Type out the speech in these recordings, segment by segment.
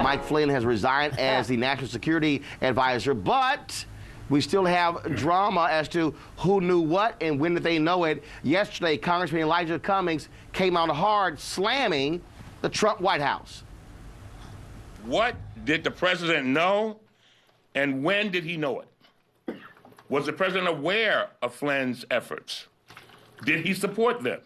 Mike Flynn has resigned as the National Security Advisor, but we still have drama as to who knew what and when did they know it. Yesterday, Congressman Elijah Cummings came out hard slamming the Trump White House. What did the president know, and when did he know it? Was the president aware of Flynn's efforts? Did he support them?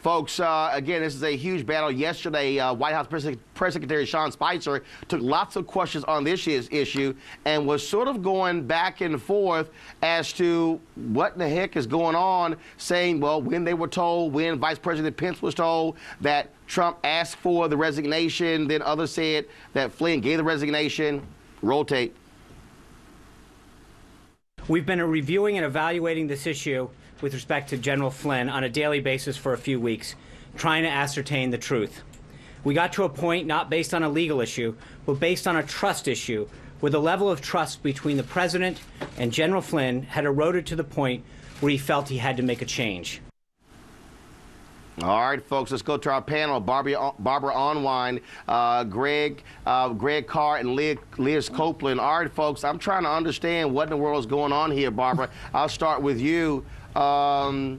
Folks, again, this is a huge battle. Yesterday, White House Press Secretary Sean Spicer took lots of questions on this issue and was sort of going back and forth as to what the heck is going on, saying, well, when they were told, when Vice President Pence was told that Trump asked for the resignation, then others said that Flynn gave the resignation. Roll tape. We've been reviewing and evaluating this issue with respect to General Flynn on a daily basis for a few weeks, trying to ascertain the truth. We got to a point not based on a legal issue, but based on a trust issue, where the level of trust between the president and General Flynn had eroded to the point where he felt he had to make a change. All right, folks, let's go to our panel. Barbara Onwine, Greg Carr, and Liz Copeland. All right, folks, I'm trying to understand what in the world is going on here, Barbara. I'll start with you. I'm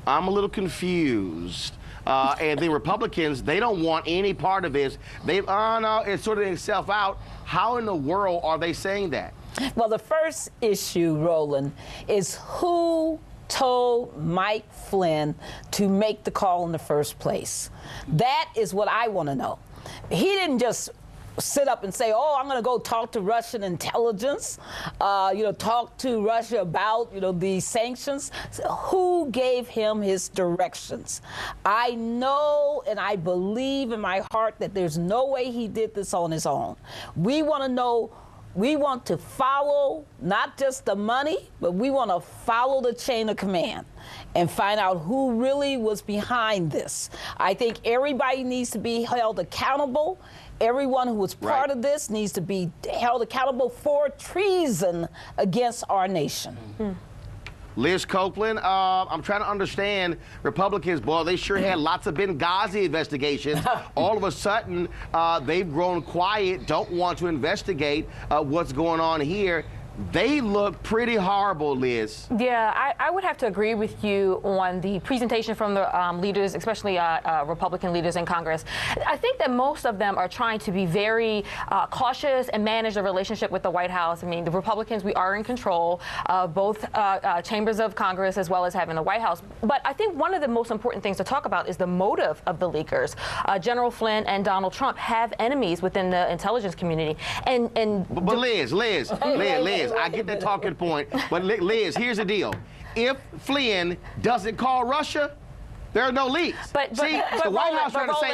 a little confused. And the Republicans, they don't want any part of this. They've, no, it's sorting itself out. How in the world are they saying that? Well, the first issue, Roland, is who told Mike Flynn to make the call in the first place. That is what I want to know. He didn't just sit up and say, oh, I'm going to go talk to Russian intelligence, talk to Russia about, the sanctions. So who gave him his directions? I know and I believe in my heart that there's no way he did this on his own. We want to know. We want to follow not just the money, but we want to follow the chain of command and find out who really was behind this. I think everybody needs to be held accountable. Everyone who was part of this needs to be held accountable for treason against our nation. Mm-hmm. Liz Copeland, I'm trying to understand Republicans, boy, they sure had lots of Benghazi investigations. All of a sudden, they've grown quiet, don't want to investigate what's going on here. They look pretty horrible, Liz. Yeah, I would have to agree with you on the presentation from the leaders, especially Republican leaders in Congress. I think that most of them are trying to be very cautious and manage the relationship with the White House. I mean, the Republicans, we are in control of both chambers of Congress as well as having the White House. But I think one of the most important things to talk about is the motive of the leakers. General Flynn and Donald Trump have enemies within the intelligence community. But Liz, I get the talking point, but Liz, here's the deal. If Flynn doesn't call Russia, there are no leaks. But the White House trying to say,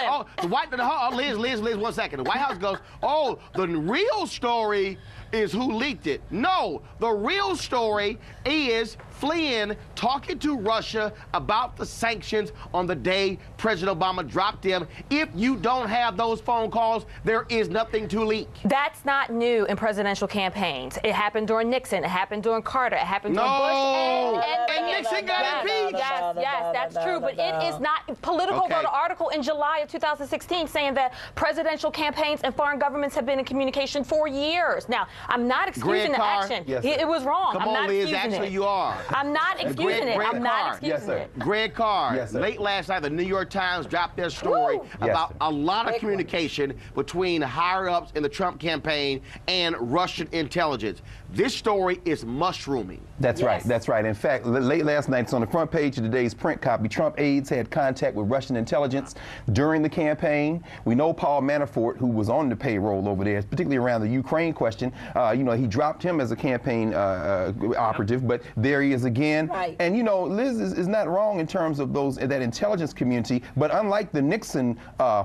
Liz, 1 second. The White House goes, oh, the real story is who leaked it. No, the real story is Flynn talking to Russia about the sanctions on the day President Obama dropped them. If you don't have those phone calls, there is nothing to leak. That's not new in presidential campaigns. It happened during Nixon. It happened during Carter. It happened during Bush. And Nixon got impeached. Yes, that's true. But it is not. Political wrote an article in July of 2016 saying that presidential campaigns and foreign governments have been in communication for years. Now, I'm not excusing the action. Yes, it was wrong. Come on, Liz. Actually, you are. I'm not excusing it. I'm not excusing it. Greg Carr, late last night, the New York Times dropped their story about a lot of communication between higher-ups in the Trump campaign and Russian intelligence. This story is mushrooming. That's right. That's right. In fact, late last night, it's on the front page of today's print copy. Trump aides had contact with Russian intelligence during the campaign. We know Paul Manafort, who was on the payroll over there, particularly around the Ukraine question, he dropped him as a campaign operative, but there he is again. Right. And, Liz is not wrong in terms of that intelligence community, but unlike the Nixon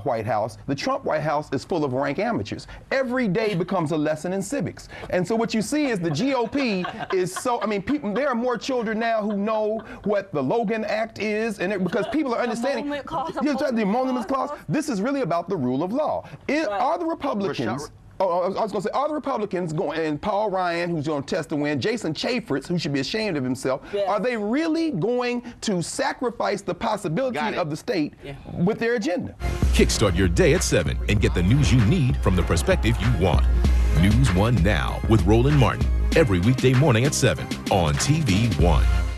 White House, the Trump White House is full of rank amateurs. Every day becomes a lesson in civics. And so what you see is the GOP is there are more children now who know what the Logan Act is, and because people are understanding the Emoluments Clause. This is really about the rule of law. Are the Republicans I was going to say, are the Republicans going, and Paul Ryan, who's going to test to win, Jason Chaffetz, who should be ashamed of himself, are they really going to sacrifice the possibility of the state with their agenda? Kickstart your day at 7 and get the news you need from the perspective you want. NewsOne Now with Roland Martin, every weekday morning at 7 on TV 1.